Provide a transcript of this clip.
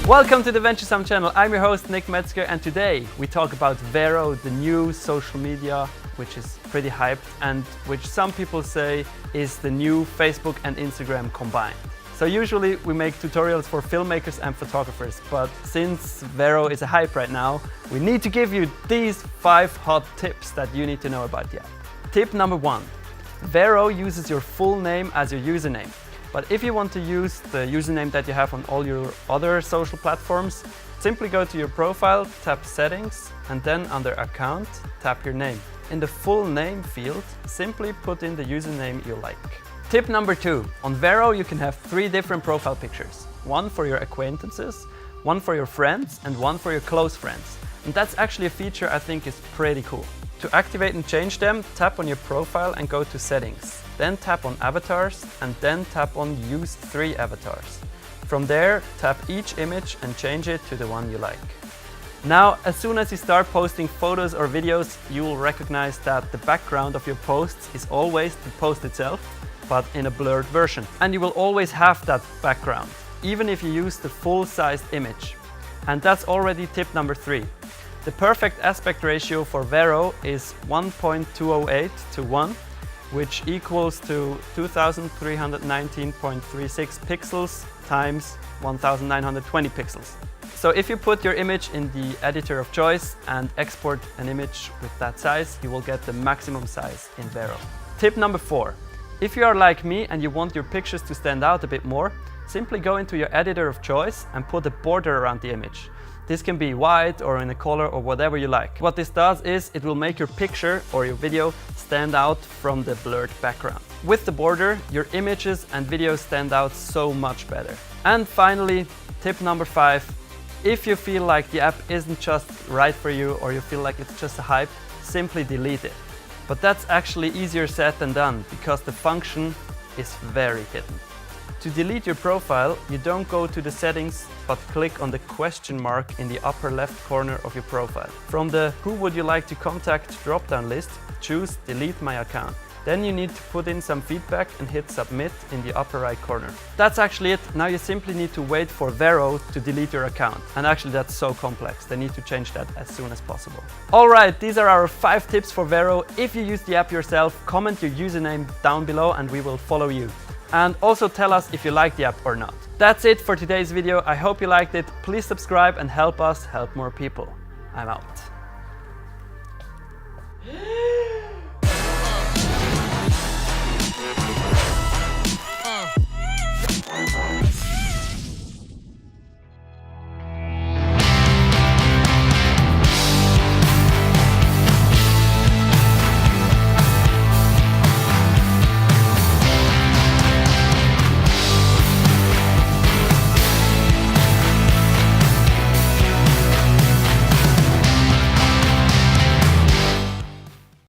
Welcome to the Venturesome channel. I'm your host Nick Metzger, and today we talk about VERO, the new social media which is pretty hyped and which some people say is the new Facebook and Instagram combined. So usually we make tutorials for filmmakers and photographers, but since VERO is a hype right now, we need to give you these 5 hot tips that you need to know about the app. Tip number 1. VERO uses your full name as your username. But if you want to use the username that you have on all your other social platforms, simply go to your profile, tap Settings, and then under Account, tap your name. In the full name field, simply put in the username you like. Tip number 2. On VERO you can have 3 different profile pictures. One for your acquaintances, one for your friends, and one for your close friends. And that's actually a feature I think is pretty cool. To activate and change them, tap on your profile and go to Settings. Then tap on Avatars and then tap on Use 3 avatars. From there, tap each image and change it to the one you like. Now, as soon as you start posting photos or videos, you will recognize that the background of your posts is always the post itself, but in a blurred version. And you will always have that background, even if you use the full-sized image. And that's already tip number 3. The perfect aspect ratio for VERO is 1.208 to 1, which equals to 2319.36 pixels times 1920 pixels. So if you put your image in the editor of choice and export an image with that size, you will get the maximum size in VERO. Tip number 4. If you are like me and you want your pictures to stand out a bit more, simply go into your editor of choice and put a border around the image. This can be white or in a color or whatever you like. What this does is it will make your picture or your video stand out from the blurred background. With the border, your images and videos stand out so much better. And finally, tip number 5. If you feel like the app isn't just right for you or you feel like it's just a hype, simply delete it. But that's actually easier said than done because the function is very hidden. To delete your profile, you don't go to the settings, but click on the question mark in the upper left corner of your profile. From the Who would you like to contact drop-down list, choose Delete my account. Then you need to put in some feedback and hit Submit in the upper right corner. That's actually it. Now you simply need to wait for VERO to delete your account. And actually that's so complex. They need to change that as soon as possible. Alright, these are our 5 tips for VERO. If you use the app yourself, comment your username down below and we will follow you. And also tell us if you like the app or not. That's it for today's video. I hope you liked it. Please subscribe and help us help more people. I'm out.